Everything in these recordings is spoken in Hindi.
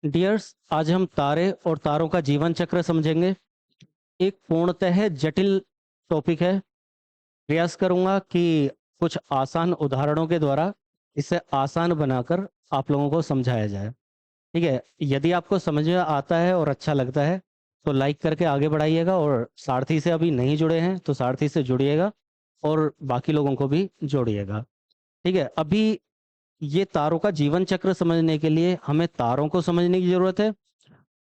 डियर्स, आज हम तारे और तारों का जीवन चक्र समझेंगे। एक पूर्णतः जटिल टॉपिक है। प्रयास करूंगा कि कुछ आसान उदाहरणों के द्वारा इसे आसान बनाकर आप लोगों को समझाया जाए। ठीक है, यदि आपको समझ में आता है और अच्छा लगता है तो लाइक करके आगे बढ़ाइएगा, और सारथी से अभी नहीं जुड़े हैं तो सारथी से जुड़िएगा और बाकी लोगों को भी जोड़िएगा। ठीक है, अभी ये तारों का जीवन चक्र समझने के लिए हमें तारों को समझने की जरूरत है।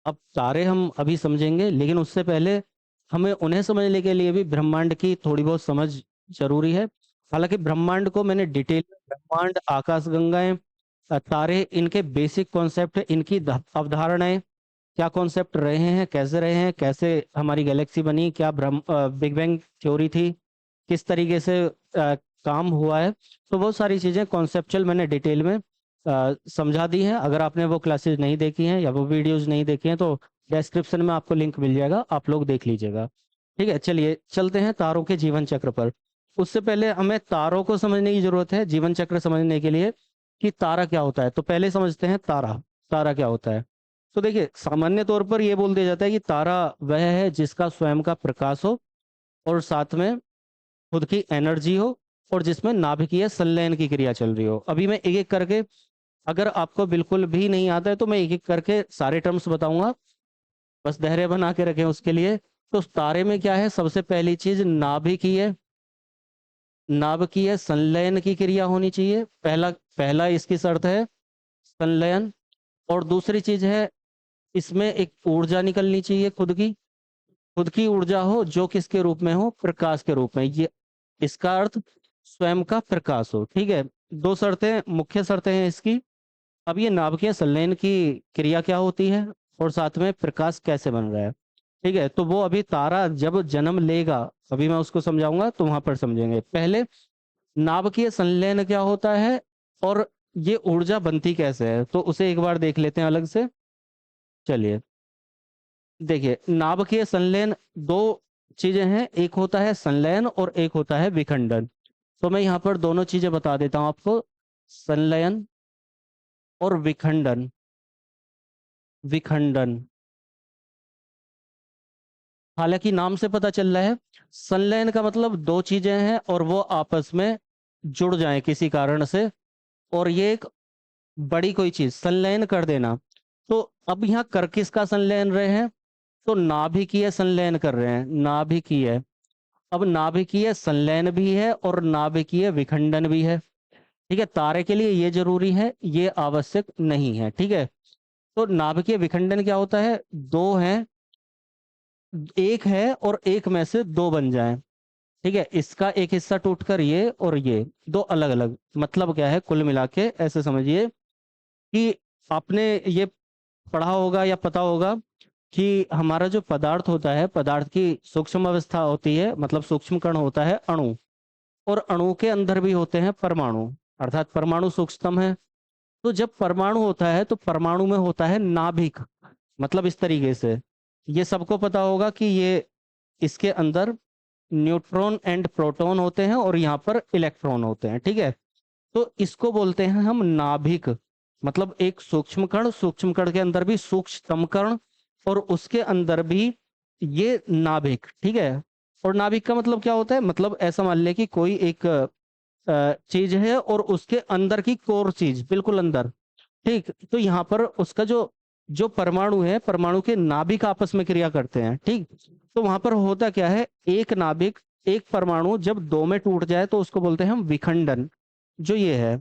अब तारे हम अभी समझेंगे, लेकिन उससे पहले हमें उन्हें समझने के लिए भी ब्रह्मांड की थोड़ी बहुत समझ जरूरी है। हालांकि ब्रह्मांड को मैंने डिटेल में ब्रह्मांड, आकाशगंगाएं, तारे, इनके बेसिक कॉन्सेप्ट, इनकी अवधारणाएं, क्या कॉन्सेप्ट रहे हैं, कैसे रहे हैं, कैसे हमारी गैलेक्सी बनी, क्या बिग बैंग थ्योरी थी, किस तरीके से काम हुआ है, तो बहुत सारी चीज़ें कॉन्सेप्चुअल मैंने डिटेल में समझा दी हैं। अगर आपने वो क्लासेस नहीं देखी हैं या वो वीडियोस नहीं देखी हैं तो डिस्क्रिप्शन में आपको लिंक मिल जाएगा, आप लोग देख लीजिएगा। ठीक है, चलिए चलते हैं तारों के जीवन चक्र पर। उससे पहले हमें तारों को समझने की जरूरत है जीवन चक्र समझने के लिए, कि तारा क्या होता है। तो पहले समझते हैं तारा। तारा क्या होता है? तो देखिए, सामान्य तौर पर यह बोल दिया जाता है कि तारा वह है जिसका स्वयं का प्रकाश हो और साथ में खुद की एनर्जी हो, और जिसमें नाभिकीय संलयन की क्रिया चल रही हो। अभी मैं एक एक करके, अगर आपको बिल्कुल भी नहीं आता है तो मैं एक एक करके सारे टर्म्स बताऊंगा, बस धैर्य बना के रखें उसके लिए। तो तारे में क्या है? सबसे पहली चीज नाभिकीय, नाभिकीय संलयन की क्रिया होनी चाहिए। पहला पहला इसकी शर्त है संलयन। और दूसरी चीज है, इसमें एक ऊर्जा निकलनी चाहिए, खुद की ऊर्जा हो, जो किसके रूप में हो? प्रकाश के रूप में। ये इसका अर्थ स्वयं का प्रकाश हो। ठीक है, दो शर्तें, मुख्य शर्तें हैं इसकी। अब ये नाभिकीय संलयन की क्रिया क्या होती है और साथ में प्रकाश कैसे बन रहा है, ठीक है, तो वो अभी तारा जब जन्म लेगा, अभी मैं उसको समझाऊंगा तो वहां पर समझेंगे। पहले नाभिकीय संलयन क्या होता है और ये ऊर्जा बनती कैसे है, तो उसे एक बार देख लेते हैं अलग से। चलिए, देखिए, नाभिकीय संलयन दो चीजें हैं, एक होता है संलयन और एक होता है विखंडन। तो मैं यहाँ पर दोनों चीजें बता देता हूँ आपको, संलयन और विखंडन। विखंडन, हालांकि नाम से पता चल रहा है, संलयन का मतलब दो चीजें हैं और वो आपस में जुड़ जाएं किसी कारण से, और ये एक बड़ी कोई चीज संलयन कर देना। तो अब यहाँ कर किसका संलयन रहे हैं? तो नाभिकीय संलयन कर रहे हैं, नाभिकीय। अब नाभिकीय संलयन भी है और नाभिकीय विखंडन भी है। ठीक है, तारे के लिए ये जरूरी है, ये आवश्यक नहीं है। ठीक है, तो नाभिकीय विखंडन क्या होता है? दो हैं, एक है और एक में से दो बन जाएं। ठीक है, इसका एक हिस्सा टूटकर ये और ये दो अलग अलग, मतलब क्या है? कुल मिला के ऐसे समझिए कि आपने ये पढ़ा होगा या पता होगा कि हमारा जो पदार्थ होता है, पदार्थ की सूक्ष्म अवस्था होती है, मतलब सूक्ष्म कण होता है अणु, और अणु के अंदर भी होते हैं परमाणु, अर्थात परमाणु सूक्ष्मतम है। तो जब परमाणु होता है तो परमाणु में होता है नाभिक, मतलब इस तरीके से, ये सबको पता होगा कि ये इसके अंदर न्यूट्रॉन एंड प्रोटॉन होते हैं और यहाँ पर इलेक्ट्रॉन होते हैं। ठीक है, तो इसको बोलते हैं हम नाभिक, मतलब एक सूक्ष्म कण, सूक्ष्म कण के अंदर भी सूक्ष्मतम कण, और उसके अंदर भी ये नाभिक। ठीक है, और नाभिक का मतलब क्या होता है? मतलब ऐसा मान ले कि कोई एक चीज है और उसके अंदर की कोर चीज बिल्कुल अंदर। ठीक, तो यहाँ पर उसका जो जो परमाणु है, परमाणु के नाभिक आपस में क्रिया करते हैं। ठीक, तो वहां पर होता क्या है? एक नाभिक, एक परमाणु जब दो में टूट जाए तो उसको बोलते हैं हम विखंडन, जो ये है।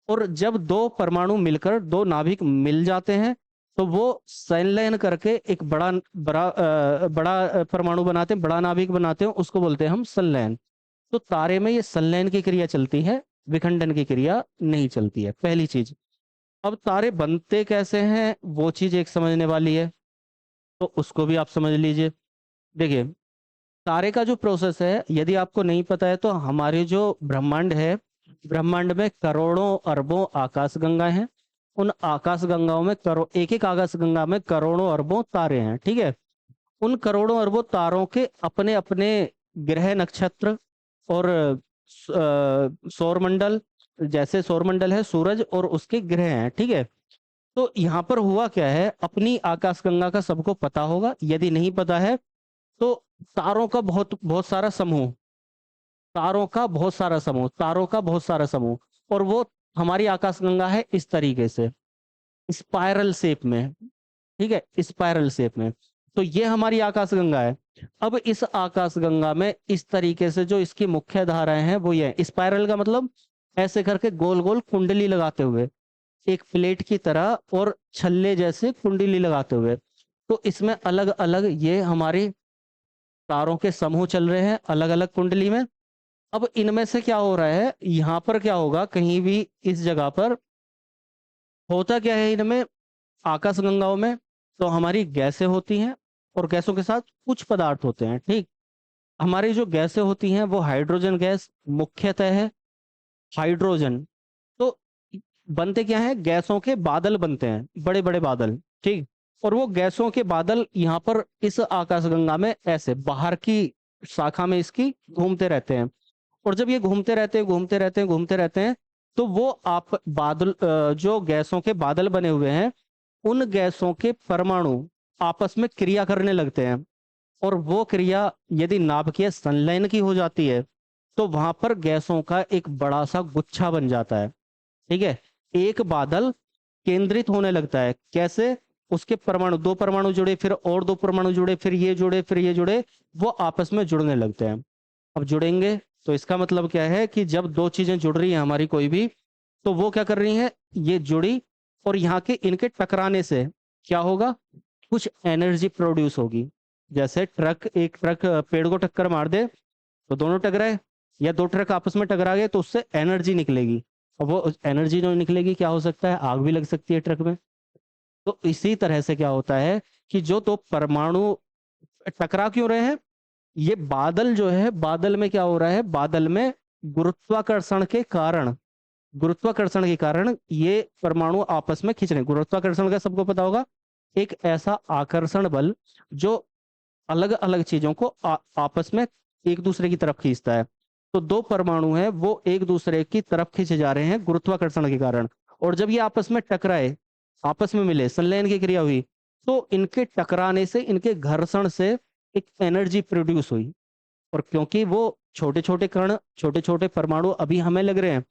और जब दो परमाणु मिलकर, दो नाभिक मिल जाते हैं, तो वो संलयन करके एक बड़ा परमाणु बनाते हैं, बड़ा नाभिक बनाते हैं, उसको बोलते हैं हम संलयन। तो तारे में ये संलयन की क्रिया चलती है, विखंडन की क्रिया नहीं चलती है, पहली चीज। अब तारे बनते कैसे हैं, वो चीज एक समझने वाली है, तो उसको भी आप समझ लीजिए। देखिए, तारे का जो प्रोसेस है, यदि आपको नहीं पता है तो हमारे जो ब्रह्मांड है, ब्रह्मांड में करोड़ों अरबों आकाश गंगा हैं। उन आकाश गंगाओं में एक एक आकाश गंगा में करोड़ों अरबों तारे हैं। ठीक है, उन करोड़ों अरबों तारों के अपने अपने ग्रह, नक्षत्र और सौर मंडल, जैसे सौर मंडल है सूरज और उसके ग्रह हैं। ठीक है, तो यहाँ पर हुआ क्या है, अपनी आकाशगंगा का सबको पता होगा, यदि नहीं पता है तो तारों का बहुत बहुत सारा समूह, तारों का बहुत सारा समूह, तारों का बहुत सारा समूह, और वो हमारी आकाशगंगा है इस तरीके से, स्पाइरल शेप में, ठीक है, स्पाइरल शेप में। तो ये हमारी आकाशगंगा है। अब इस आकाशगंगा में इस तरीके से जो इसकी मुख्य धाराएं हैं वो ये है। स्पाइरल का मतलब ऐसे करके गोल गोल कुंडली लगाते हुए, एक प्लेट की तरह और छल्ले जैसे कुंडली लगाते हुए। तो इसमें अलग अलग ये हमारी तारों के समूह चल रहे हैं अलग अलग कुंडली में। अब इनमें से क्या हो रहा है, यहाँ पर क्या होगा, कहीं भी इस जगह पर होता क्या है इनमें, आकाशगंगाओं में तो हमारी गैसें होती हैं और गैसों के साथ कुछ पदार्थ होते हैं, ठीक। हमारी जो गैसें होती हैं वो हाइड्रोजन गैस मुख्यतः है, हाइड्रोजन। तो बनते क्या है, गैसों के बादल बनते हैं, बड़े बड़े बादल, ठीक। और वो गैसों के बादल यहाँ पर इस आकाशगंगा में ऐसे बाहर की शाखा में इसकी घूमते रहते हैं। और जब ये घूमते रहते हैं घूमते रहते हैं घूमते रहते हैं, तो वो आप बादल जो गैसों के बादल बने हुए हैं, उन गैसों के परमाणु आपस में क्रिया करने लगते हैं। और वो क्रिया यदि नाभिकीय संलयन की हो जाती है तो वहां पर गैसों का एक बड़ा सा गुच्छा बन जाता है, ठीक है। एक बादल केंद्रित होने लगता है, कैसे, उसके परमाणु, दो परमाणु जुड़े, फिर और दो परमाणु जुड़े, फिर ये जुड़े, फिर ये जुड़े, वो आपस में जुड़ने लगते हैं। अब जुड़ेंगे तो इसका मतलब क्या है कि जब दो चीजें जुड़ रही हैं हमारी कोई भी, तो वो क्या कर रही हैं, ये जुड़ी, और यहाँ के इनके टकराने से क्या होगा, कुछ एनर्जी प्रोड्यूस होगी। जैसे एक ट्रक पेड़ को टक्कर मार दे तो दोनों टकराए, या दो ट्रक आपस में टकरा गए तो उससे एनर्जी निकलेगी। और वो एनर्जी जो निकलेगी क्या हो सकता है, आग भी लग सकती है ट्रक में। तो इसी तरह से क्या होता है कि जो दो परमाणु टकरा क्यों रहे हैं, ये बादल जो है, बादल में क्या हो रहा है, बादल में गुरुत्वाकर्षण के कारण, गुरुत्वाकर्षण के कारण ये परमाणु आपस में खींच रहे हैं। गुरुत्वाकर्षण का सबको पता होगा, एक ऐसा आकर्षण बल जो अलग अलग चीजों को आपस में एक दूसरे की तरफ खींचता है। तो दो परमाणु हैं वो एक दूसरे की तरफ खींचे जा रहे हैं गुरुत्वाकर्षण के कारण। और जब ये आपस में टकराए, आपस में मिले, संलयन की क्रिया हुई, तो इनके टकराने से, इनके घर्षण से एक एनर्जी प्रोड्यूस हुई। और क्योंकि वो छोटे छोटे कण, छोटे छोटे परमाणु अभी हमें लग रहे हैं,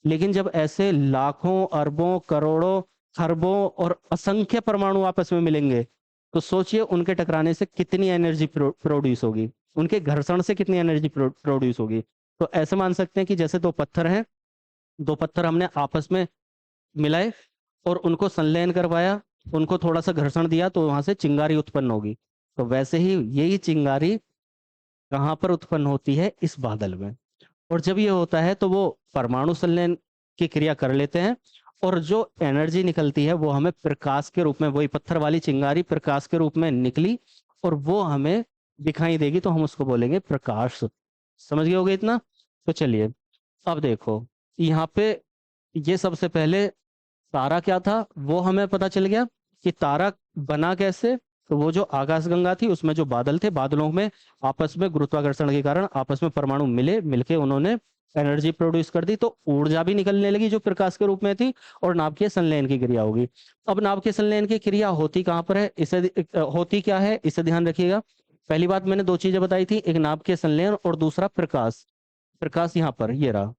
लेकिन जब ऐसे लाखों अरबों करोड़ों खरबों और असंख्य परमाणु आपस में मिलेंगे, तो सोचिए उनके टकराने से कितनी एनर्जी प्रोड्यूस होगी, उनके घर्षण से कितनी एनर्जी प्रोड्यूस होगी। तो ऐसे मान सकते हैं कि जैसे दो पत्थर हैं, दो पत्थर हमने आपस में मिलाए और उनको संलयन करवाया, उनको थोड़ा सा घर्षण दिया तो वहां से चिंगारी उत्पन्न होगी। तो वैसे ही यही चिंगारी कहाँ पर उत्पन्न होती है, इस बादल में। और जब ये होता है तो वो परमाणु संलयन की क्रिया कर लेते हैं, और जो एनर्जी निकलती है वो हमें प्रकाश के रूप में, वही पत्थर वाली चिंगारी प्रकाश के रूप में निकली, और वो हमें दिखाई देगी, तो हम उसको बोलेंगे प्रकाश। समझ गए होगे इतना। तो चलिए अब देखो, यहाँ पे ये सबसे पहले तारा क्या था वो हमें पता चल गया कि तारा बना कैसे। तो वो जो आकाशगंगा थी उसमें जो बादल थे, बादलों में आपस में गुरुत्वाकर्षण के कारण आपस में परमाणु मिले, मिलके उन्होंने एनर्जी प्रोड्यूस कर दी, तो ऊर्जा भी निकलने लगी जो प्रकाश के रूप में थी, और नाभिकीय संलयन की क्रिया होगी। अब नाभिकीय संलयन की क्रिया होती कहाँ पर है, इसे होती क्या है इसे ध्यान रखिएगा। पहली बात मैंने दो चीजें बताई थी, एक नाभिकीय संलयन और दूसरा प्रकाश। प्रकाश यहाँ पर ये रहा,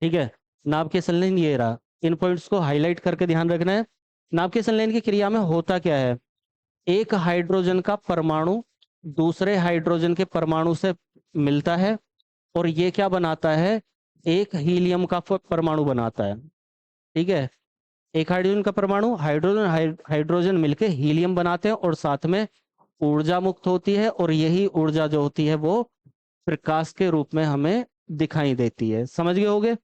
ठीक है, नाभिकीय संलयन ये रहा। इन पॉइंट्स को हाईलाइट करके ध्यान रखना है। नाभिकीय संलयन की क्रिया में होता क्या है, एक हाइड्रोजन का परमाणु दूसरे हाइड्रोजन के परमाणु से मिलता है, और ये क्या बनाता है, एक हीलियम का परमाणु बनाता है, ठीक है। एक हाइड्रोजन का परमाणु, हाइड्रोजन हाइड्रोजन मिलके हीलियम बनाते हैं, और साथ में ऊर्जा मुक्त होती है, और यही ऊर्जा जो होती है वो प्रकाश के रूप में हमें दिखाई देती है। समझ गए होगे।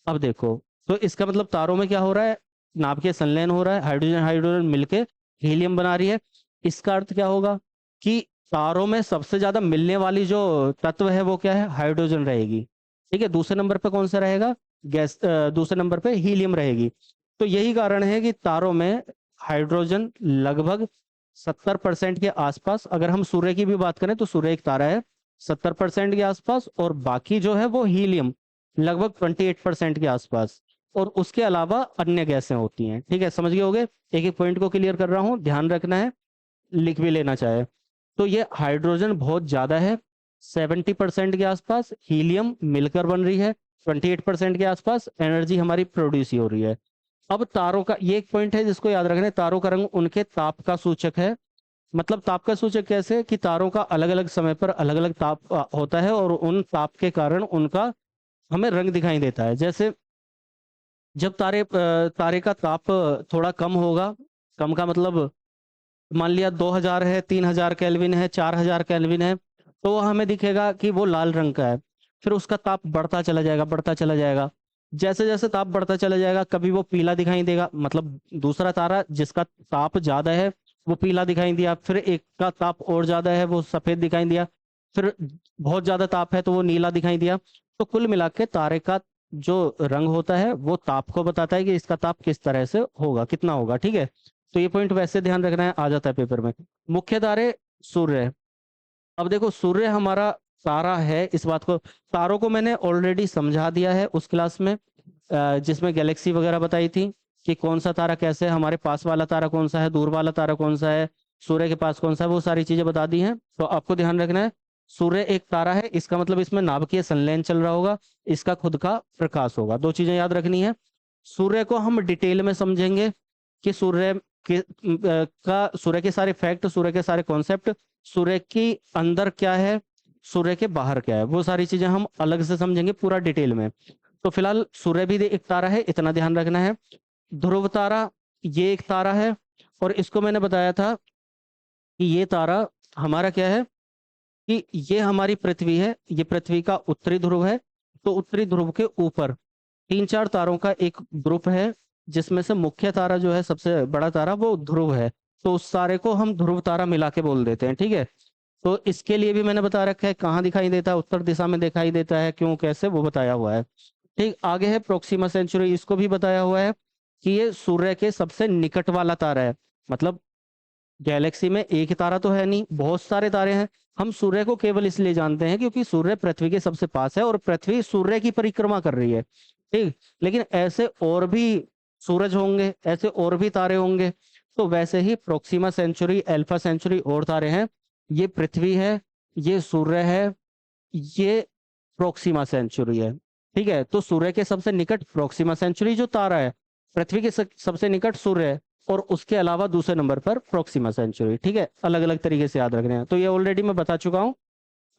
अब देखो, तो इसका मतलब तारों में क्या हो रहा है, नाभिकीय संलयन हो रहा है, हाइड्रोजन हाइड्रोजन मिलके हीलियम बना रही है। इसका अर्थ क्या होगा कि तारों में सबसे ज्यादा मिलने वाली जो तत्व है वो क्या है, हाइड्रोजन रहेगी, ठीक है। दूसरे नंबर पे कौन सा रहेगा, गैस, दूसरे नंबर पे हीलियम रहेगी। तो यही कारण है कि तारों में हाइड्रोजन लगभग 70% के आसपास, अगर हम सूर्य की भी बात करें तो सूर्य एक तारा है, 70% के आसपास, और बाकी जो है वो हीलियम लगभग 28% के आसपास। और उसके अलावा अन्य गैसें होती हैं। ठीक है, समझ गए होगे? एक एक पॉइंट को क्लियर कर रहा हूँ, ध्यान रखना है, लिख भी लेना चाहे तो। ये हाइड्रोजन बहुत ज्यादा है, 70% के आसपास, हीलियम मिलकर बन रही है 28% के आसपास, एनर्जी हमारी प्रोड्यूस ही हो रही है। अब तारों का ये एक पॉइंट है जिसको याद रखना है, तारों का रंग उनके ताप का सूचक है। मतलब ताप का सूचक कैसे कि तारों का अलग अलग समय पर अलग अलग ताप होता है और उन ताप के कारण उनका हमें रंग दिखाई देता है। जैसे जब तारे का ताप थोड़ा कम होगा, कम का मतलब मान लिया 2000 है, 3000 केल्विन है, 4000 केल्विन है, तो वो हमें दिखेगा कि वो लाल रंग का है। फिर उसका ताप बढ़ता चला जाएगा, बढ़ता चला जाएगा। जैसे जैसे ताप बढ़ता चला जाएगा, कभी वो पीला दिखाई देगा, मतलब दूसरा तारा जिसका ताप ज्यादा है वो पीला दिखाई दिया, फिर एक का ताप और ज्यादा है वो सफेद दिखाई दिया, फिर बहुत ज्यादा ताप है तो वो नीला दिखाई दिया। तो कुल मिला के तारे का जो रंग होता है वो ताप को बताता है कि इसका ताप किस तरह से होगा, कितना होगा। ठीक है, तो ये पॉइंट वैसे ध्यान रखना है, आ जाता है पेपर में। मुख्य तारे सूर्य। अब देखो सूर्य हमारा तारा है, इस बात को, तारों को मैंने ऑलरेडी समझा दिया है उस क्लास में जिसमें गैलेक्सी वगैरह बताई थी कि कौन सा तारा कैसे है, हमारे पास वाला तारा कौन सा है, दूर वाला तारा कौन सा है, सूर्य के पास कौन सा है, वो सारी चीजें बता दी हैं। तो आपको ध्यान रखना है, सूर्य एक तारा है, इसका मतलब इसमें नाभिकीय संलयन चल रहा होगा, इसका खुद का प्रकाश होगा। दो चीजें याद रखनी है। सूर्य को हम डिटेल में समझेंगे कि सूर्य के सारे फैक्ट, सूर्य के सारे कॉन्सेप्ट, सूर्य की अंदर क्या है, सूर्य के बाहर क्या है, वो सारी चीजें हम अलग से समझेंगे पूरा डिटेल में। तो फिलहाल सूर्य भी एक तारा है, इतना ध्यान रखना है। ध्रुव तारा ये एक तारा है, और इसको मैंने बताया था कि ये तारा हमारा क्या है, कि ये हमारी पृथ्वी है, ये पृथ्वी का उत्तरी ध्रुव है। तो उत्तरी ध्रुव के ऊपर तीन चार तारों का एक ग्रुप है, जिसमें से मुख्य तारा जो है सबसे बड़ा तारा वो ध्रुव है। तो उस तारे को हम ध्रुव तारा मिला के बोल देते हैं। ठीक है, तो इसके लिए भी मैंने बता रखा है कहाँ दिखाई देता है, उत्तर दिशा में दिखाई देता है, क्यों कैसे वो बताया हुआ है। ठीक, आगे है प्रोक्सिमा सेंचुरी, इसको भी बताया हुआ है कि ये सूर्य के सबसे निकट वाला तारा है। मतलब गैलेक्सी में एक ही तारा तो है नहीं, बहुत सारे तारे हैं। हम सूर्य को केवल इसलिए जानते हैं क्योंकि सूर्य पृथ्वी के सबसे पास है और पृथ्वी सूर्य की परिक्रमा कर रही है। ठीक, लेकिन ऐसे और भी सूरज होंगे, ऐसे और भी तारे होंगे। तो वैसे ही प्रोक्सिमा सेंचुरी, अल्फा सेंचुरी और तारे हैं। ये पृथ्वी है, ये सूर्य है, ये प्रोक्सिमा सेंचुरी है। ठीक है, तो सूर्य के सबसे निकट प्रोक्सिमा सेंचुरी जो तारा है, पृथ्वी के सबसे निकट सूर्य है, और उसके अलावा दूसरे नंबर पर प्रोक्सिमा सेंचुरी। ठीक है, अलग अलग तरीके से याद रखने हैं, तो ये ऑलरेडी मैं बता चुका हूँ।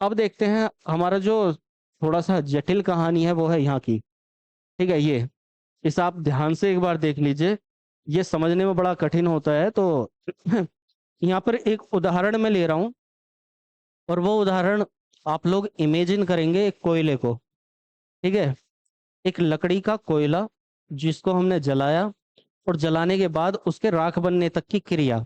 अब देखते हैं हमारा जो थोड़ा सा जटिल कहानी है वो है यहाँ की। ठीक है, ये इस आप ध्यान से एक बार देख लीजिए, ये समझने में बड़ा कठिन होता है। तो यहाँ पर एक उदाहरण मैं ले रहा हूँ, और वो उदाहरण आप लोग इमेजिन करेंगे एक कोयले को। ठीक है, एक लकड़ी का कोयला जिसको हमने जलाया, और जलाने के बाद उसके राख बनने तक की क्रिया।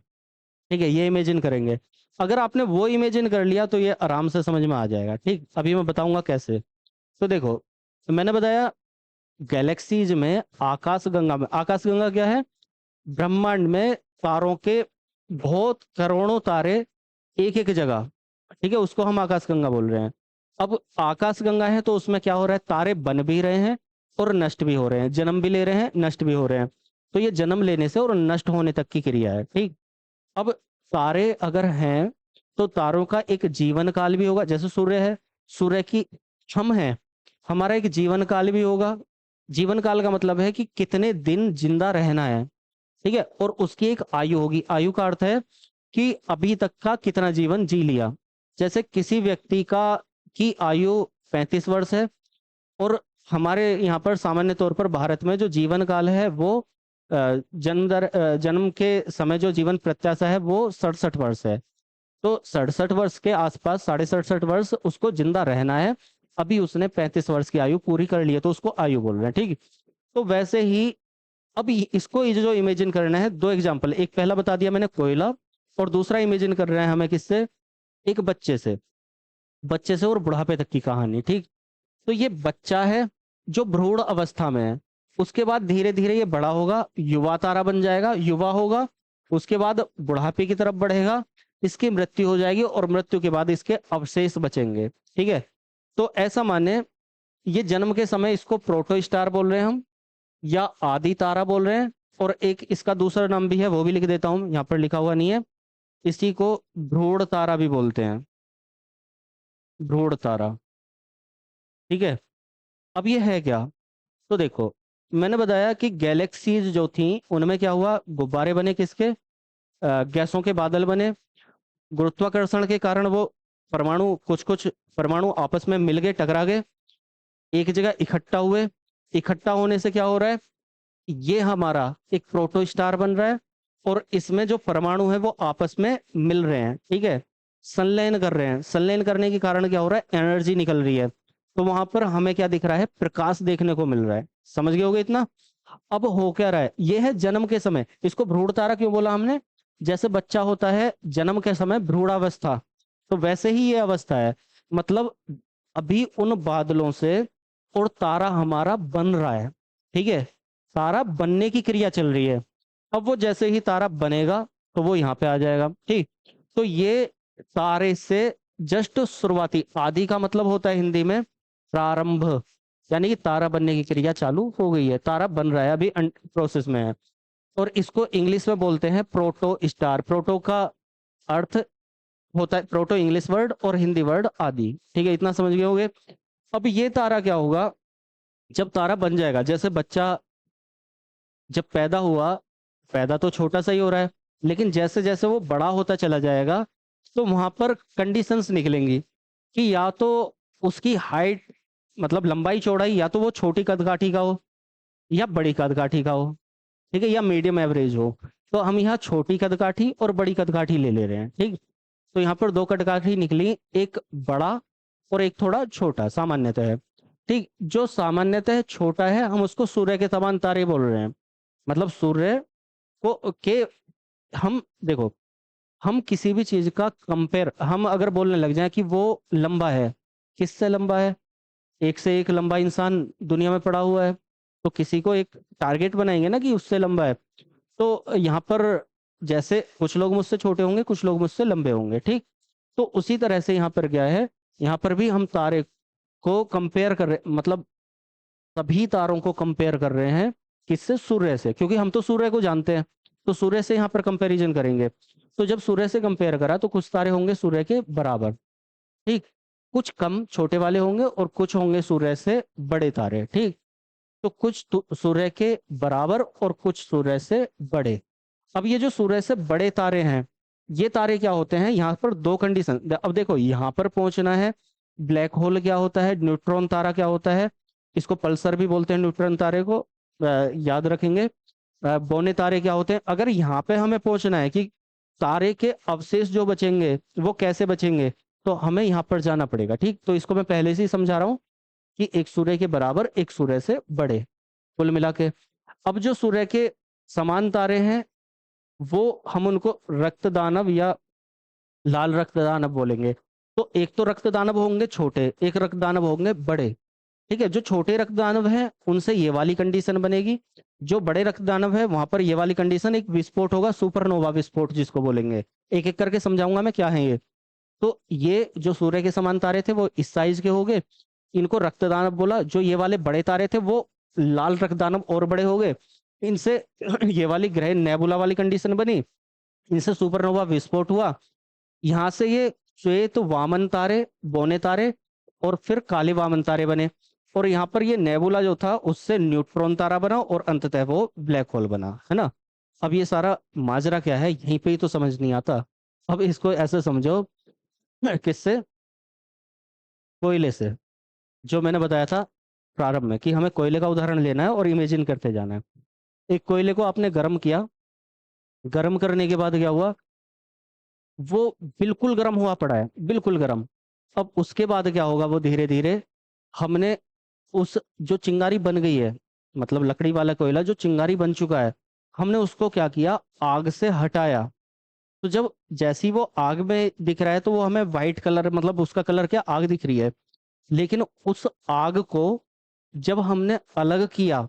ठीक है, ये इमेजिन करेंगे। अगर आपने वो इमेजिन कर लिया तो ये आराम से समझ में आ जाएगा। ठीक, अभी मैं बताऊंगा कैसे। तो देखो, तो मैंने बताया गैलेक्सीज में, आकाशगंगा में, आकाशगंगा क्या है, ब्रह्मांड में तारों के बहुत करोड़ों तारे एक एक जगह। ठीक है, उसको हम आकाशगंगा बोल रहे हैं। अब आकाशगंगा है तो उसमें क्या हो रहा है, तारे बन भी रहे हैं और नष्ट भी हो रहे हैं, जन्म भी ले रहे हैं, नष्ट भी हो रहे हैं। तो ये जन्म लेने से और नष्ट होने तक की क्रिया है। ठीक, अब तारे अगर हैं तो तारों का एक जीवन काल भी होगा, जैसे सूर्य है, सूर्य की छम है, हमारा एक जीवन काल भी होगा। जीवन काल का मतलब है कि कितने दिन जिंदा रहना है। ठीक है, और उसकी एक आयु होगी। आयु का अर्थ है कि अभी तक का कितना जीवन जी लिया। जैसे किसी व्यक्ति का की आयु 35 वर्ष है, और हमारे यहाँ पर सामान्य तौर पर भारत में जो जीवन काल है वो जन्म के समय जो जीवन प्रत्याशा है वो 67 वर्ष है। तो 67 वर्ष के आसपास, 67.5 वर्ष उसको जिंदा रहना है। अभी उसने 35 वर्ष की आयु पूरी कर ली है, तो उसको आयु बोल रहे हैं। ठीक, तो वैसे ही अब इसको ये जो इमेजिन करना है, दो एग्जाम्पल, एक पहला बता दिया मैंने कोयला, और दूसरा इमेजिन कर रहे हैं हमें किससे, एक बच्चे से, बच्चे से और बुढ़ापे तक की कहानी। ठीक, तो ये बच्चा है जो भ्रूण अवस्था में है, उसके बाद धीरे धीरे ये बड़ा होगा, युवा तारा बन जाएगा, युवा होगा, उसके बाद बुढ़ापे की तरफ बढ़ेगा, इसकी मृत्यु हो जाएगी, और मृत्यु के बाद इसके अवशेष बचेंगे। ठीक है, तो ऐसा माने ये जन्म के समय इसको प्रोटो स्टार बोल रहे हैं हम, या आदि तारा बोल रहे हैं, और एक इसका दूसरा नाम भी है, वो भी लिख देता हूँ, यहाँ पर लिखा हुआ नहीं है। इसी को भ्रूण तारा भी बोलते हैं, भ्रूण तारा। ठीक है। अब ये है क्या? तो देखो, मैंने बताया कि गैलेक्सीज जो थी उनमें क्या हुआ, गुब्बारे बने, किसके? गैसों के बादल बने। गुरुत्वाकर्षण के कारण वो परमाणु, कुछ कुछ परमाणु आपस में मिल गए, टकरा गए, एक जगह इकट्ठा हुए। इकट्ठा होने से क्या हो रहा है, ये हमारा एक प्रोटो स्टार बन रहा है, और इसमें जो परमाणु है वो आपस में मिल रहे हैं। ठीक है, संलयन कर रहे हैं। संलयन करने के कारण क्या हो रहा है, एनर्जी निकल रही है। तो वहां पर हमें क्या दिख रहा है, प्रकाश देखने को मिल रहा है। समझ गए होगे इतना? अब हो क्या रहा है, ये है जन्म के समय। इसको भ्रूण तारा क्यों बोला हमने? जैसे बच्चा होता है जन्म के समय भ्रूणावस्था, तो वैसे ही ये अवस्था है। मतलब अभी उन बादलों से और तारा हमारा बन रहा है। ठीक है, तारा बनने की क्रिया चल रही है। अब वो जैसे ही तारा बनेगा तो वो यहाँ पे आ जाएगा। ठीक, तो ये तारे से जस्ट शुरुआती, आदि का मतलब होता है हिंदी में प्रारंभ, यानी कि तारा बनने की क्रिया चालू हो गई है, तारा बन रहा है, अभी प्रोसेस में है। और इसको इंग्लिश में बोलते हैं प्रोटो स्टार। प्रोटो का अर्थ होता है, प्रोटो इंग्लिश वर्ड और हिंदी वर्ड आदि। ठीक है, इतना समझ गए होगे। अब ये तारा क्या होगा, जब तारा बन जाएगा, जैसे बच्चा जब पैदा हुआ, पैदा तो छोटा सा ही हो रहा है, लेकिन जैसे जैसे वो बड़ा होता चला जाएगा तो वहां पर कंडीशंस निकलेंगी कि या तो उसकी हाइट, मतलब लंबाई चौड़ाई, या तो वो छोटी कदकाठी का हो या बड़ी कदकाठी का हो। ठीक है, या मीडियम एवरेज हो। तो हम यहाँ छोटी कदकाठी और बड़ी कदकाठी ले रहे हैं। ठीक, तो यहाँ पर दो कदकाठी निकली, एक बड़ा और एक थोड़ा छोटा सामान्यतः है। ठीक, जो सामान्यतः छोटा है हम उसको सूर्य के समान तारे बोल रहे हैं। मतलब सूर्य को के हम देखो, हम किसी भी चीज का कंपेयर, हम अगर बोलने लग जाए कि वो लंबा है, किससे लंबा है? एक से एक लंबा इंसान दुनिया में पड़ा हुआ है, तो किसी को एक टारगेट बनाएंगे ना कि उससे लंबा है। तो यहाँ पर जैसे कुछ लोग मुझसे छोटे होंगे, कुछ लोग मुझसे लंबे होंगे। ठीक, तो उसी तरह से यहाँ पर क्या है, यहाँ पर भी हम तारे को कंपेयर कर रहे, मतलब सभी तारों को कंपेयर कर रहे हैं, किससे? सूर्य से, क्योंकि हम तो सूर्य को जानते हैं, तो सूर्य से यहाँ पर कंपैरिजन करेंगे। तो जब सूर्य से कंपेयर करा तो कुछ तारे होंगे सूर्य के बराबर। ठीक, कुछ कम छोटे वाले होंगे और कुछ होंगे सूर्य से बड़े तारे। ठीक, तो कुछ सूर्य के बराबर और कुछ सूर्य से बड़े। अब ये जो सूर्य से बड़े तारे हैं, ये तारे क्या होते हैं, यहाँ पर दो कंडीशन। अब देखो, यहाँ पर पहुंचना है। ब्लैक होल क्या होता है, न्यूट्रॉन तारा क्या होता है, इसको पल्सर भी बोलते हैं, न्यूट्रॉन तारे को याद रखेंगे। बौने तारे क्या होते हैं? अगर यहाँ पे हमें पहुंचना है कि तारे के अवशेष जो बचेंगे वो कैसे बचेंगे, तो हमें यहाँ पर जाना पड़ेगा। ठीक, तो इसको मैं पहले से ही समझा रहा हूँ कि एक सूर्य के बराबर, एक सूर्य से बड़े, कुल मिला के। अब जो सूर्य के समान तारे हैं वो हम उनको रक्त दानव या लाल रक्त दानव बोलेंगे। तो एक तो रक्त दानव होंगे छोटे, एक रक्त दानव होंगे बड़े। ठीक है, जो छोटे रक्त दानव हैं उनसे ये वाली कंडीशन बनेगी, जो बड़े रक्त दानव है वहां पर ये वाली कंडीशन, एक विस्फोट होगा, सुपरनोवा विस्फोट जिसको बोलेंगे। एक एक करके समझाऊंगा मैं क्या है ये। तो ये जो सूर्य के समान तारे थे वो इस साइज के हो गए, इनको रक्त दानव बोला। जो ये वाले बड़े तारे थे वो लाल रक्त दानव और बड़े हो गए, इनसे ये वाली ग्रह नेबुला वाली कंडीशन बनी, इनसे सुपरनोवा विस्फोट हुआ। यहाँ से ये श्वेत वामन तारे, बौने तारे और फिर काले वामन तारे बने। और यहाँ पर ये नेबुला जो था उससे न्यूट्रॉन तारा बना और अंततः वो ब्लैक होल बना, है ना। अब ये सारा माजरा क्या है, यहीं पे ही तो समझ नहीं आता। अब इसको ऐसे समझो, किससे? कोयले से। जो मैंने बताया था प्रारंभ में कि हमें कोयले का उदाहरण लेना है और इमेजिन करते जाना है। एक कोयले को आपने गर्म किया, गर्म करने के बाद क्या हुआ, वो बिल्कुल गर्म हुआ पड़ा है, बिल्कुल गर्म। अब उसके बाद क्या होगा, वो धीरे धीरे हमने उस जो चिंगारी बन गई है, मतलब लकड़ी वाला कोयला जो चिंगारी बन चुका है, हमने उसको क्या किया, आग से हटाया। तो जब जैसी वो आग में दिख रहा है तो वो हमें वाइट कलर, मतलब उसका कलर क्या, आग दिख रही है। लेकिन उस आग को जब हमने अलग किया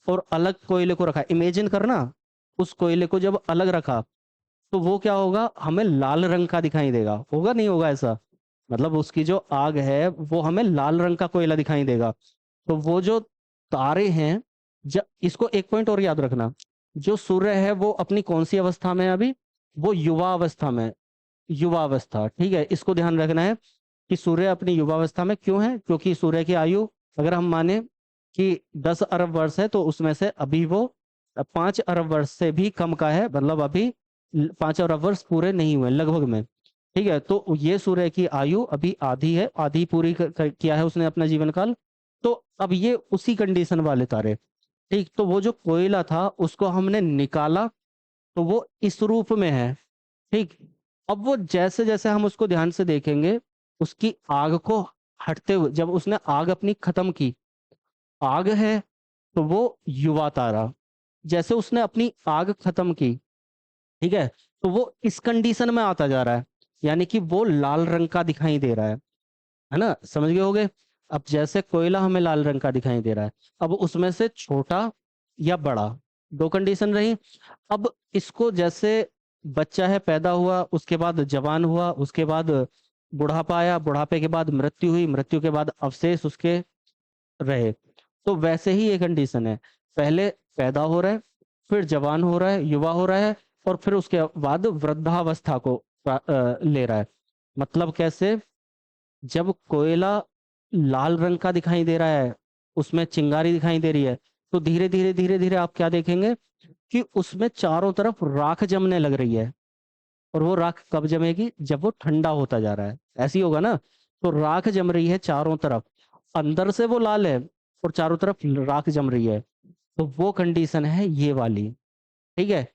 और अलग कोयले को रखा, इमेजिन करना, उस कोयले को जब अलग रखा तो वो क्या होगा, हमें लाल रंग का दिखाई देगा। होगा नहीं होगा ऐसा? मतलब उसकी जो आग है वो हमें लाल रंग का कोयला दिखाई देगा। तो वो जो तारे हैं इसको एक पॉइंट और याद रखना, जो सूर्य है वो अपनी कौन सी अवस्था में है अभी, वो युवा अवस्था में, युवा अवस्था, ठीक है, इसको ध्यान रखना है कि सूर्य अपनी युवावस्था में क्यों है, क्योंकि सूर्य की आयु अगर हम माने कि 10 अरब वर्ष है तो उसमें से अभी वो 5 अरब वर्ष से भी कम का है, मतलब अभी 5 अरब वर्ष पूरे नहीं हुए लगभग में, ठीक है। तो ये सूर्य की आयु अभी आधी है, आधी पूरी किया है उसने अपना जीवन काल। तो अब ये उसी कंडीशन वाले तारे, ठीक, तो वो जो कोयला था उसको हमने निकाला तो वो इस रूप में है, ठीक। अब वो जैसे जैसे हम उसको ध्यान से देखेंगे, उसकी आग को हटते हुए, जब उसने आग अपनी खत्म की, आग है तो वो युवा तारा, जैसे उसने अपनी आग खत्म की, ठीक है, तो वो इस कंडीशन में आता जा रहा है, यानी कि वो लाल रंग का दिखाई दे रहा है ना, समझ गए होगे। अब जैसे कोयला हमें लाल रंग का दिखाई दे रहा है, अब उसमें से छोटा या बड़ा, दो कंडीशन रही। अब इसको जैसे बच्चा है, पैदा हुआ, उसके बाद जवान हुआ, उसके बाद बुढ़ापा आया, बुढ़ापे के बाद मृत्यु हुई, मृत्यु के बाद अवशेष उसके रहे, तो वैसे ही ये कंडीशन है, पहले पैदा हो रहा है, फिर जवान हो रहा है, युवा हो रहा है, और फिर उसके बाद वृद्धावस्था को ले रहा है। मतलब कैसे, जब कोयला लाल रंग का दिखाई दे रहा है, उसमें चिंगारी दिखाई दे रही है, तो धीरे धीरे धीरे धीरे आप क्या देखेंगे कि उसमें चारों तरफ राख जमने लग रही है। और वो राख कब जमेगी, जब वो ठंडा होता जा रहा है, ऐसी होगा ना। तो राख जम रही है चारों तरफ, अंदर से वो लाल है और चारों तरफ राख जम रही है, तो वो कंडीशन है ये वाली, ठीक है।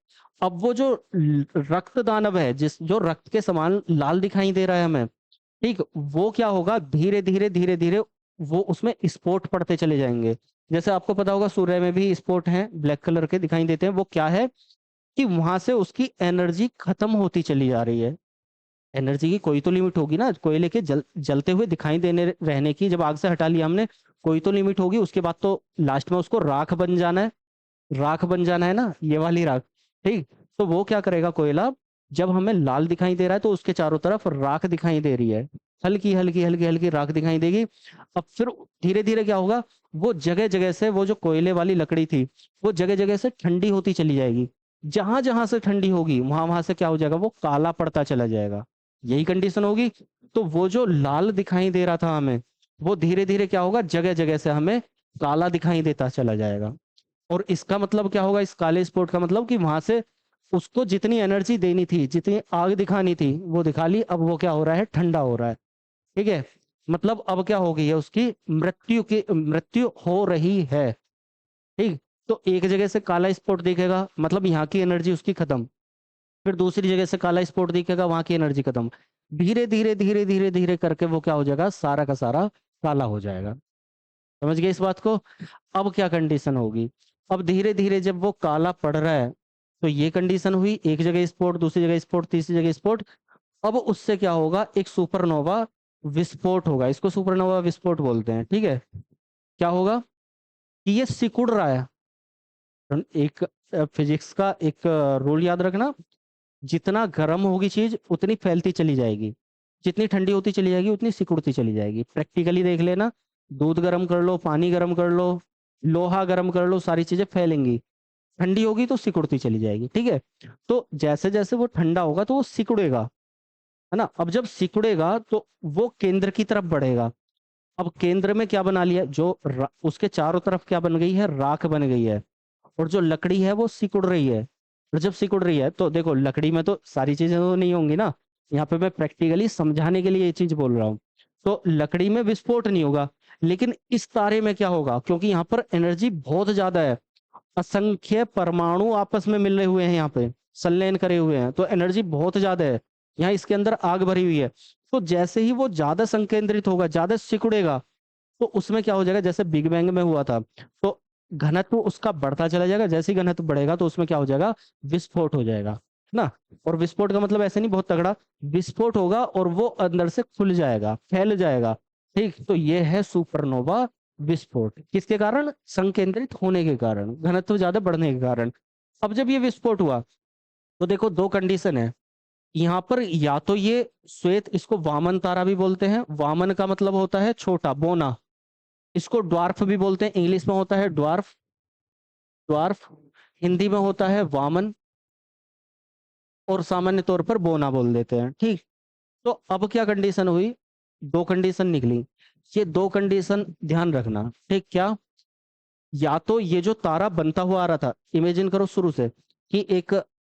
अब वो जो रक्त दानव है, जिस जो रक्त के समान लाल दिखाई दे रहा है हमें, ठीक, वो क्या होगा, धीरे धीरे धीरे धीरे वो उसमें स्पॉट पड़ते चले जाएंगे। जैसे आपको पता होगा सूर्य में भी स्पॉट हैं, ब्लैक कलर के दिखाई देते हैं, वो क्या है कि वहां से उसकी एनर्जी खत्म होती चली जा रही है। एनर्जी की कोई तो लिमिट होगी ना, कोयले के जलते हुए दिखाई देने रहने की, जब आग से हटा लिया हमने, कोई तो लिमिट होगी, उसके बाद तो लास्ट में उसको राख बन जाना है, राख बन जाना है ना, ये वाली राख, ठीक। तो वो क्या करेगा कोयला, जब हमें लाल दिखाई दे रहा है तो उसके चारों तरफ राख दिखाई दे रही है, हल्की हल्की हल्की हल्की राख दिखाई देगी। अब फिर धीरे धीरे क्या होगा, वो जगह जगह से, वो जो कोयले वाली लकड़ी थी, वो जगह जगह से ठंडी होती चली जाएगी, जहां जहां से ठंडी होगी वहां वहां से क्या हो जाएगा, वो काला पड़ता चला जाएगा, यही कंडीशन होगी। तो वो जो लाल दिखाई दे रहा था हमें, वो धीरे धीरे क्या होगा, जगह जगह से हमें काला दिखाई देता चला जाएगा। और इसका मतलब क्या होगा, इस काले स्पॉट का मतलब कि वहां से उसको जितनी एनर्जी देनी थी, जितनी आग दिखानी थी, वो दिखा ली, अब वो क्या हो रहा है, ठंडा हो रहा है, ठीक है। मतलब अब क्या हो गई है, उसकी मृत्यु हो रही है, ठीक। तो एक जगह से काला स्पॉट दिखेगा, मतलब यहाँ की एनर्जी उसकी खत्म, फिर दूसरी जगह से काला स्पॉट दिखेगा, वहां की एनर्जी खत्म, धीरे धीरे धीरे धीरे धीरे करके वो क्या हो जाएगा, सारा का सारा काला हो जाएगा। समझ गए इस बात को। अब क्या कंडीशन होगी, अब धीरे धीरे जब वो काला पड़ रहा है, तो ये कंडीशन हुई, एक जगह स्पॉट, दूसरी जगह स्पॉट, तीसरी जगह स्पॉट। अब उससे क्या होगा, एक सुपरनोवा विस्फोट होगा, इसको सुपरनोवा विस्फोट बोलते हैं, ठीक है। क्या होगा कि ये सिकुड़ रहा है, एक फिजिक्स का एक रूल याद रखना, जितना गर्म होगी चीज उतनी फैलती चली जाएगी, जितनी ठंडी होती चली जाएगी उतनी सिकुड़ती चली जाएगी। प्रैक्टिकली देख लेना, दूध गर्म कर लो, पानी गर्म कर लो, लोहा गर्म कर लो, सारी चीजें फैलेंगी, ठंडी होगी तो सिकुड़ती चली जाएगी, ठीक है। तो जैसे जैसे वो ठंडा होगा तो वो सिकुड़ेगा, है ना। अब जब सिकुड़ेगा तो वो केंद्र की तरफ बढ़ेगा। अब केंद्र में क्या बना लिया, उसके चारों तरफ क्या बन गई है, राख बन गई है, और जो लकड़ी है वो सिकुड़ रही है। और जब सिकुड़ रही है तो देखो, लकड़ी में तो सारी चीजें तो नहीं होंगी ना, यहाँ पे मैं प्रैक्टिकली समझाने के लिए ये चीज बोल रहा हूँ। तो लकड़ी में विस्फोट नहीं होगा, लेकिन इस तारे में क्या होगा, क्योंकि यहाँ पर एनर्जी बहुत ज्यादा है, असंख्य परमाणु आपस में मिल रहे हुए हैं, यहाँ पे संलयन करे हुए हैं, तो एनर्जी बहुत ज्यादा है, यहाँ इसके अंदर आग भरी हुई है। तो जैसे ही वो ज्यादा संकेंद्रित होगा, ज्यादा सिकुड़ेगा, तो उसमें क्या हो जाएगा, जैसे बिग बैंग में हुआ था, तो घनत्व उसका बढ़ता चला जाएगा, जैसे ही घनत्व बढ़ेगा तो उसमें क्या हो जाएगा, विस्फोट हो जाएगा, है ना। और विस्फोट का मतलब ऐसे नहीं बहुत तगड़ा, विस्फोट होगा और वो अंदर से खुल जाएगा, फैल जाएगा, ठीक। तो ये है सुपरनोवा विस्फोट, किसके कारण, संकेंद्रित होने के कारण, घनत्व ज्यादा बढ़ने के कारण। अब जब ये विस्फोट हुआ तो देखो दो कंडीशन है यहाँ पर, या तो ये श्वेत, इसको वामन तारा भी बोलते हैं, वामन का मतलब होता है छोटा, बोना, इसको ड्वार्फ भी बोलते हैं, इंग्लिश में होता है ड्वार्फ, ड्वार्फ हिंदी में होता है वामन, और सामान्य तौर पर बोना बोल देते हैं। ठीक, तो अब क्या कंडीशन हुई, दो कंडीशन निकली। ये दो कंडीशन ध्यान रखना, ठीक। क्या, या तो ये जो तारा बनता हुआ आ रहा था, इमेजिन करो शुरू से कि एक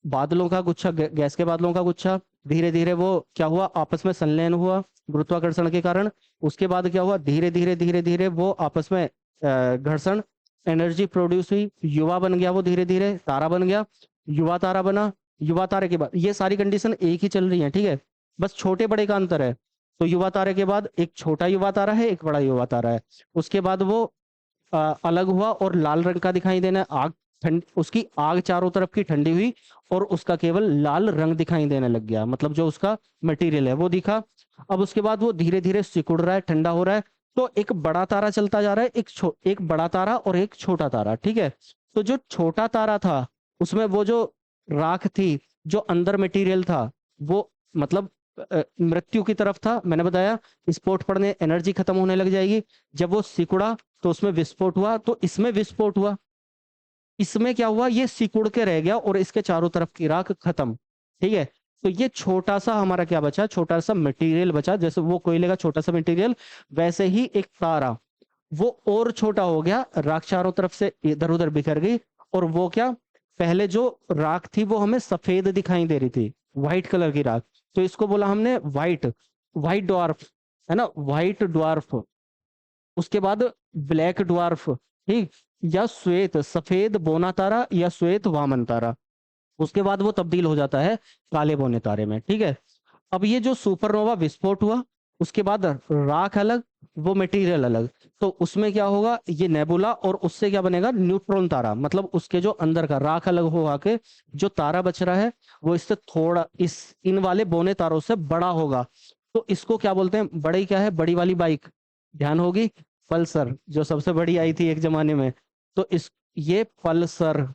बादलों का गुच्छा, गैस के बादलों का गुच्छा, धीरे धीरे वो क्या हुआ, आपस में संलयन हुआ गुरुत्वाकर्षण के कारण। उसके बाद क्या हुआ, धीरे धीरे धीरे धीरे वो आपस में घर्षण, एनर्जी प्रोड्यूस हुई, युवा बन गया, वो धीरे धीरे तारा बन गया, युवा तारा बना। युवा तारे के बाद ये सारी कंडीशन एक ही चल रही है, ठीक है, बस छोटे बड़े का अंतर है। तो युवा तारे के बाद एक छोटा युवा तारा है, एक बड़ा युवा तारा है। उसके बाद वो अलग हुआ और लाल रंग का दिखाई देना, आग ठंड, उसकी आग चारों तरफ की ठंडी हुई और उसका केवल लाल रंग दिखाई देने लग गया, मतलब जो उसका मटेरियल है वो दिखा। अब उसके बाद वो धीरे धीरे सिकुड़ रहा है, ठंडा हो रहा है। तो एक बड़ा तारा चलता जा रहा है, एक बड़ा तारा और एक छोटा तारा, ठीक है। तो जो छोटा तारा था उसमें वो जो राख थी, जो अंदर मटेरियल था, वो मतलब मृत्यु की तरफ था। मैंने बताया स्पोर्ट पड़ने एनर्जी खत्म होने लग जाएगी। जब वो सिकुड़ा तो उसमें विस्फोट हुआ, तो इसमें विस्फोट हुआ। इसमें क्या हुआ, ये सिकुड़ के रह गया और इसके चारों तरफ की राख खत्म, ठीक है। तो ये छोटा सा हमारा क्या बचा, छोटा सा मटेरियल बचा। जैसे वो कोयले का छोटा सा मटेरियल, वैसे ही एक तारा वो और छोटा हो गया, राख चारों तरफ से इधर उधर बिखर गई। और वो क्या, पहले जो राख थी वो हमें सफेद दिखाई दे रही थी, व्हाइट कलर की राख, तो इसको बोला हमने व्हाइट, व्हाइट ड्वार्फ, है ना, व्हाइट ड्वार्फ। उसके बाद ब्लैक ड्वार्फ, ठीक, या श्वेत सफेद बोना तारा या श्वेत वामन तारा। उसके बाद वो तब्दील हो जाता है काले बोने तारे में, ठीक है। अब ये जो सुपरनोवा विस्फोट हुआ, उसके बाद राख अलग, वो मटेरियल अलग, तो उसमें क्या होगा, ये नेबुला, और उससे क्या बनेगा, न्यूट्रॉन तारा। मतलब उसके जो अंदर का राख अलग हो आके जो तारा बच रहा है वो इससे थोड़ा, इस इन वाले बोने तारों से बड़ा होगा। तो इसको क्या बोलते हैं, बड़ी क्या है, बड़ी वाली बाइक ध्यान होगी, पल्सर, जो सबसे बड़ी आई थी एक जमाने में। तो इस, ये पल्सर,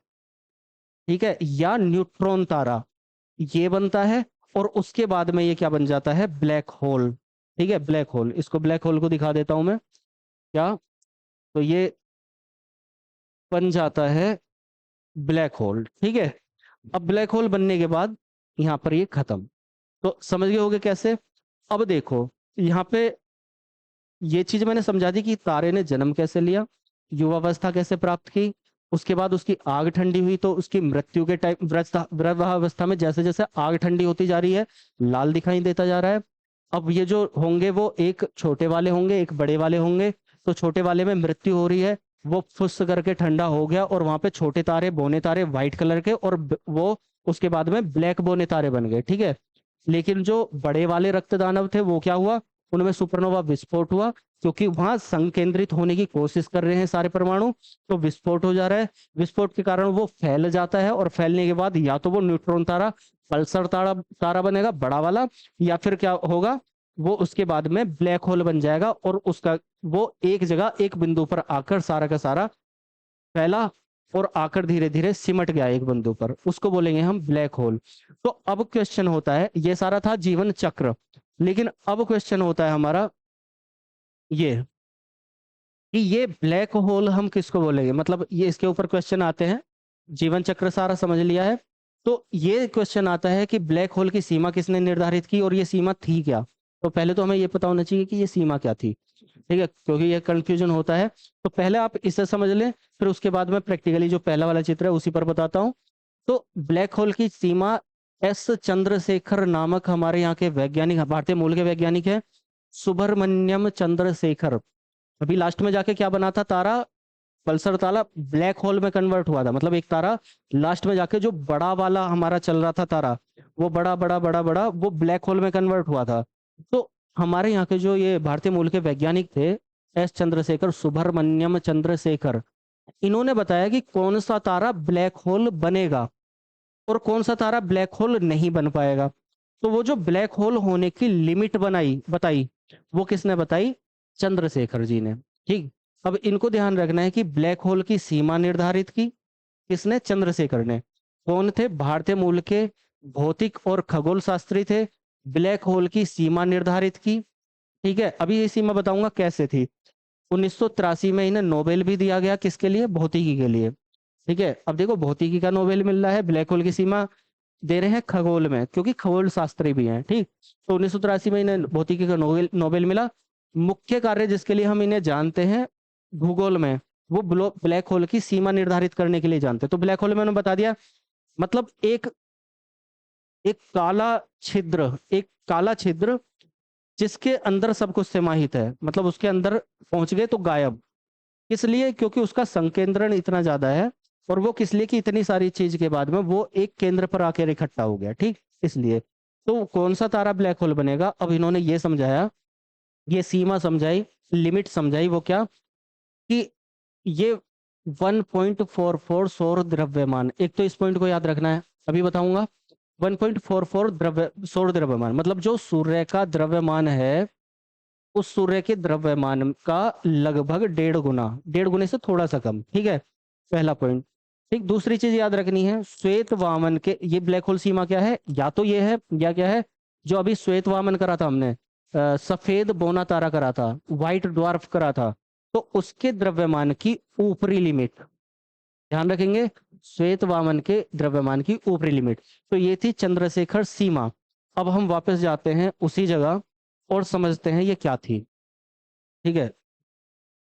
ठीक है, या न्यूट्रॉन तारा, ये बनता है। और उसके बाद में ये क्या बन जाता है, ब्लैक होल, ठीक है, ब्लैक होल। इसको ब्लैक होल को दिखा देता हूं मैं, क्या, तो ये बन जाता है ब्लैक होल, ठीक है। अब ब्लैक होल बनने के बाद यहाँ पर ये खत्म। तो समझ गए होगे कैसे। अब देखो यहाँ पे ये चीज मैंने समझा दी कि तारे ने जन्म कैसे लिया, युवावस्था कैसे प्राप्त की, उसके बाद उसकी आग ठंडी हुई तो उसकी मृत्यु के टाइम वृद्धावस्था में जैसे जैसे आग ठंडी होती जा रही है, लाल दिखाई देता जा रहा है। अब ये जो होंगे वो एक छोटे वाले होंगे, एक बड़े वाले होंगे। तो छोटे वाले में मृत्यु हो रही है, वो फुस करके ठंडा हो गया और वहां पे छोटे तारे, बोने तारे व्हाइट कलर के, और वो उसके बाद में ब्लैक बोने तारे बन गए, ठीक है। लेकिन जो बड़े वाले रक्त दानव थे वो क्या हुआ, उनमें सुपरनोवा विस्फोट हुआ, क्योंकि वहां संकेंद्रित होने की कोशिश कर रहे हैं सारे परमाणु, तो विस्फोट हो जा रहा है। विस्फोट के कारण वो फैल जाता है, और फैलने के बाद या तो वो न्यूट्रॉन तारा, पल्सर तारा तारा बनेगा बड़ा वाला, या फिर क्या होगा, वो उसके बाद में ब्लैक होल बन जाएगा, और उसका वो एक जगह एक बिंदु पर आकर सारा का सारा फैला और आकर धीरे धीरे सिमट गया एक बिंदु पर, उसको बोलेंगे हम ब्लैक होल। तो अब क्वेश्चन होता है, ये सारा था जीवन चक्र, लेकिन अब क्वेश्चन होता है हमारा ये, कि ये ब्लैक होल हम किसको बोलेंगे, मतलब ये इसके ऊपर क्वेश्चन आते हैं। जीवन चक्र सारा समझ लिया है, तो ये क्वेश्चन आता है कि ब्लैक होल की सीमा किसने निर्धारित की और ये सीमा थी क्या। तो पहले तो हमें ये पता होना चाहिए कि ये सीमा क्या थी, ठीक है, क्योंकि ये कंफ्यूजन होता है। तो पहले आप इसे समझ लें, फिर उसके बाद में प्रैक्टिकली जो पहला वाला चित्र है उसी पर बताता हूँ। तो ब्लैक होल की सीमा, एस चंद्रशेखर नामक हमारे यहाँ के वैज्ञानिक, भारतीय मूल के वैज्ञानिक है, सुब्रमण्यम चंद्रशेखर। अभी लास्ट में जाके क्या बना था तारा, पल्सर तारा ब्लैक होल में कन्वर्ट हुआ था। मतलब एक तारा लास्ट में जाके जो बड़ा वाला हमारा चल रहा था तारा, वो बड़ा बड़ा बड़ा बड़ा वो ब्लैक होल में कन्वर्ट हुआ था। तो हमारे यहाँ के जो ये भारतीय मूल के वैज्ञानिक थे, एस चंद्रशेखर, सुब्रमण्यम चंद्रशेखर, इन्होंने बताया कि कौन सा तारा ब्लैक होल बनेगा और कौन सा तारा ब्लैक होल नहीं बन पाएगा। तो वो जो ब्लैक होल होने की लिमिट बनाई बताई, वो किसने बताई, चंद्रशेखर जी ने, ठीक। अब इनको ध्यान रखना है कि ब्लैक होल की सीमा निर्धारित की किसने, चंद्रशेखर ने। कौन थे, भारतीय मूल के भौतिक और खगोल शास्त्री थे, ब्लैक होल की सीमा निर्धारित की, ठीक है। अभी ये सीमा बताऊंगा कैसे थी। 1983 में इन्हें नोबेल भी दिया गया, किसके लिए, भौतिकी के लिए, ठीक है, अब देखो भौतिकी का नोबेल मिल रहा है, ब्लैक होल की सीमा दे रहे हैं खगोल में, क्योंकि खगोल शास्त्री भी हैं। ठीक, तो 1983 में इन्हें भौतिकी का नोबेल नोबेल मिला। मुख्य कार्य जिसके लिए हम इन्हें जानते हैं भूगोल में, वो ब्लैक होल की सीमा निर्धारित करने के लिए जानते हैं। तो ब्लैक होल मैंने बता दिया, मतलब एक एक काला छिद्र जिसके अंदर सब कुछ समाहित है, मतलब उसके अंदर पहुंच गए तो गायब। इसलिए क्योंकि उसका संकेंद्रण इतना ज्यादा है, और वो किस लिए कि इतनी सारी चीज के बाद में वो एक केंद्र पर आकर इकट्ठा हो गया। ठीक, इसलिए तो कौन सा तारा ब्लैक होल बनेगा, अब इन्होंने ये समझाया, ये सीमा समझाई, लिमिट समझाई। वो क्या कि ये 1.44 सौर द्रव्यमान, एक तो इस पॉइंट को याद रखना है, अभी बताऊंगा। 1.44 सौर द्रव्यमान मतलब जो सूर्य का द्रव्यमान है, उस सूर्य के द्रव्यमान का लगभग 1.5 गुना, 1.5 गुने से थोड़ा सा कम। ठीक है, पहला पॉइंट। ठीक, दूसरी चीज याद रखनी है, श्वेत वामन के, ये ब्लैक होल सीमा क्या है, या तो ये है या क्या है, जो अभी श्वेत वामन करा था हमने, सफेद बोना तारा करा था, व्हाइट ड्वार्फ करा था, तो उसके द्रव्यमान की ऊपरी लिमिट ध्यान रखेंगे, श्वेत वामन के द्रव्यमान की ऊपरी लिमिट। तो ये थी चंद्रशेखर सीमा। अब हम वापस जाते हैं उसी जगह और समझते हैं ये क्या थी। ठीक है,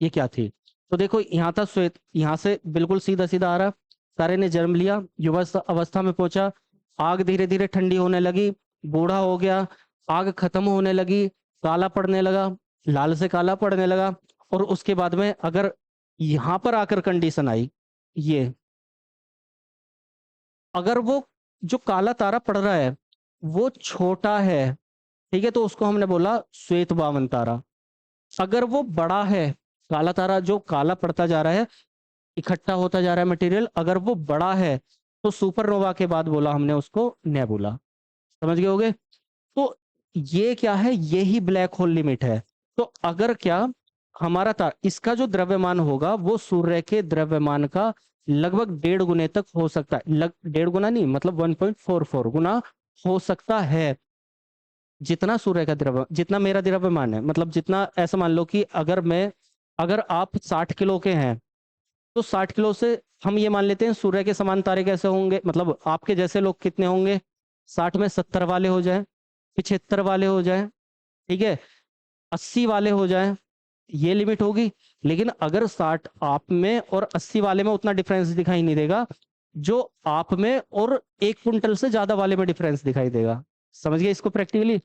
ये क्या थी। तो देखो यहाँ था श्वेत, यहाँ से बिल्कुल सीधा सीधा आ रहा, तारे ने जन्म लिया, युवा अवस्था में पहुंचा, आग धीरे धीरे ठंडी होने लगी, बूढ़ा हो गया, आग खत्म होने लगी, काला पड़ने लगा, लाल से काला पड़ने लगा। और उसके बाद में अगर यहाँ पर आकर कंडीशन आई, ये अगर वो जो काला तारा पड़ रहा है वो छोटा है, ठीक है, तो उसको हमने बोला श्वेत वामन तारा। अगर वो बड़ा है, काला तारा जो काला पड़ता जा रहा है, इकट्ठा होता जा रहा है मटेरियल, अगर वो बड़ा है तो सुपरनोवा के बाद बोला हमने उसको नेबुला। समझ गए होगे। तो ये क्या है, ये ही ब्लैक होल लिमिट है। तो अगर क्या हमारा तारा, इसका जो द्रव्यमान होगा वो सूर्य के द्रव्यमान का लगभग 1.5 गुने तक हो सकता है, 1.5 गुना नहीं, मतलब 1.44 गुना हो सकता है, जितना सूर्य का द्रव्य, जितना मेरा द्रव्यमान है, मतलब जितना, ऐसा मान लो कि अगर आप 60 किलो के हैं, तो 60 किलो से हम ये मान लेते हैं सूर्य के समान तारे कैसे होंगे, मतलब आपके जैसे लोग कितने होंगे, 60 में 70 वाले हो जाए, 75 वाले हो जाए, ठीक है, 80 वाले हो जाए, ये लिमिट होगी। लेकिन अगर 60 आप में और 80 वाले में उतना डिफरेंस दिखाई नहीं देगा, जो आप में और 1 कुंटल से ज्यादा वाले में डिफरेंस दिखाई देगा। समझ गए इसको प्रैक्टिकली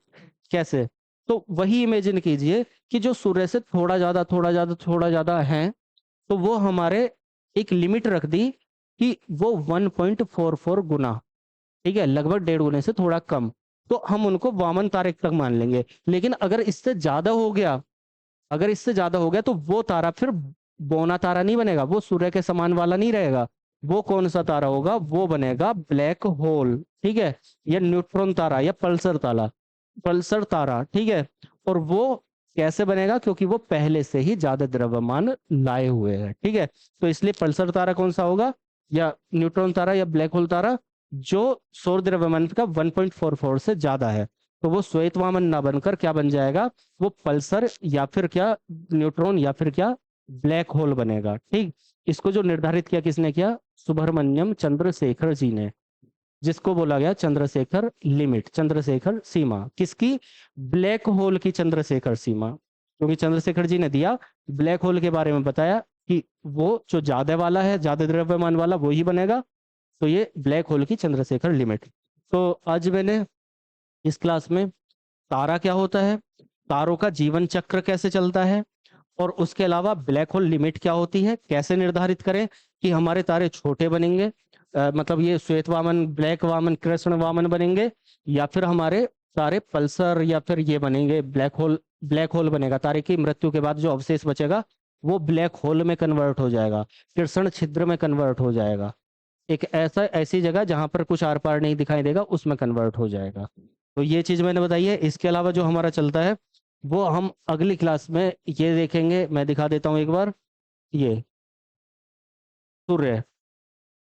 कैसे। तो वही इमेजिन कीजिए कि जो सूर्य से थोड़ा ज्यादा थोड़ा ज्यादा थोड़ा ज्यादा है, तो वो हमारे एक लिमिट रख दी कि वो 1.44 गुना, ठीक है, लगभग 1.5 गुने से थोड़ा कम, तो हम उनको वामन तारे तक मान लेंगे। लेकिन अगर इससे ज्यादा हो गया, अगर इससे ज्यादा हो गया तो वो तारा फिर बौना तारा नहीं बनेगा, वो सूर्य के समान वाला नहीं रहेगा। वो कौन सा तारा होगा, वो बनेगा ब्लैक होल। ठीक है, या न्यूट्रॉन तारा या पल्सर तारा। ठीक है, और वो कैसे बनेगा, क्योंकि वो पहले से ही ज्यादा द्रव्यमान लाए हुए हैं। ठीक है, तो इसलिए पल्सर तारा कौन सा होगा, या न्यूट्रॉन तारा या ब्लैक होल तारा, जो सौर द्रव्यमान का 1.44 से ज्यादा है। तो वो श्वेत वामन ना बनकर क्या बन जाएगा, वो पल्सर या फिर क्या न्यूट्रॉन या फिर क्या ब्लैक होल बनेगा। ठीक, इसको जो निर्धारित किया किसने किया, सुब्रमण्यम चंद्रशेखर जी ने, जिसको बोला गया चंद्रशेखर लिमिट, चंद्रशेखर सीमा। किसकी, ब्लैक होल की चंद्रशेखर सीमा। क्योंकि चंद्रशेखर जी ने दिया, ब्लैक होल के बारे में बताया कि वो जो ज्यादा वाला है, ज्यादा द्रव्यमान वाला, वो ही बनेगा। तो ये ब्लैक होल की चंद्रशेखर लिमिट। तो आज मैंने इस क्लास में तारा क्या होता है, तारों का जीवन चक्र कैसे चलता है, और उसके अलावा ब्लैक होल लिमिट क्या होती है, कैसे निर्धारित करें कि हमारे तारे छोटे बनेंगे, मतलब ये श्वेत वामन, ब्लैक वामन, कृष्ण वामन बनेंगे, या फिर हमारे तारे पल्सर, या फिर ये बनेंगे ब्लैक होल। ब्लैक होल बनेगा, तारे की मृत्यु के बाद जो अवशेष बचेगा वो ब्लैक होल में कन्वर्ट हो जाएगा, कृष्ण छिद्र में कन्वर्ट हो जाएगा, एक ऐसी जगह जहां पर कुछ आर पार नहीं दिखाई देगा उसमें कन्वर्ट हो जाएगा। तो ये चीज मैंने बताई है। इसके अलावा जो हमारा चलता है वो हम अगली क्लास में ये देखेंगे। मैं दिखा देता हूँ एक बार, ये सूर्य,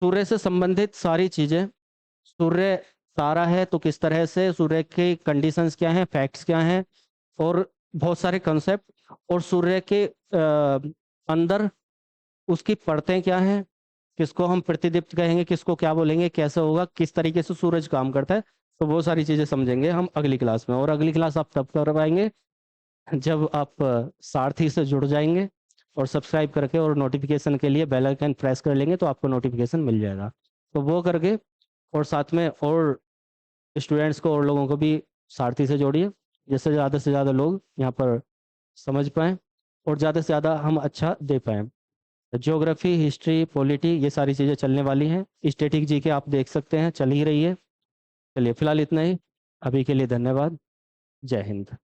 सूर्य से संबंधित सारी चीजें, सूर्य तारा है तो किस तरह से, सूर्य के कंडीशंस क्या हैं, फैक्ट्स क्या हैं, और बहुत सारे कंसेप्ट, और सूर्य के अंदर उसकी परतें क्या हैं, किसको हम प्रतिदीप्त कहेंगे, किसको क्या बोलेंगे, कैसे होगा, किस तरीके से सूरज काम करता है, तो वो सारी चीज़ें समझेंगे हम अगली क्लास में। और अगली क्लास आप तब कर पाएंगे जब आप सारथी से जुड़ जाएंगे और सब्सक्राइब करके और नोटिफिकेशन के लिए बेल आइकन प्रेस कर लेंगे तो आपको नोटिफिकेशन मिल जाएगा। तो वो करके और साथ में और स्टूडेंट्स को और लोगों को भी सारथी से जोड़िए, जिससे ज़्यादा से ज़्यादा लोग यहाँ पर समझ पाएँ और ज़्यादा से ज़्यादा हम अच्छा दे पाएँ। ज्योग्राफी, हिस्ट्री, पॉलिटी ये सारी चीज़ें चलने वाली हैं। स्टैटिक जीके आप देख सकते हैं चल ही रही है। चलिए फिलहाल इतना ही। अभी के लिए धन्यवाद। जय हिंद।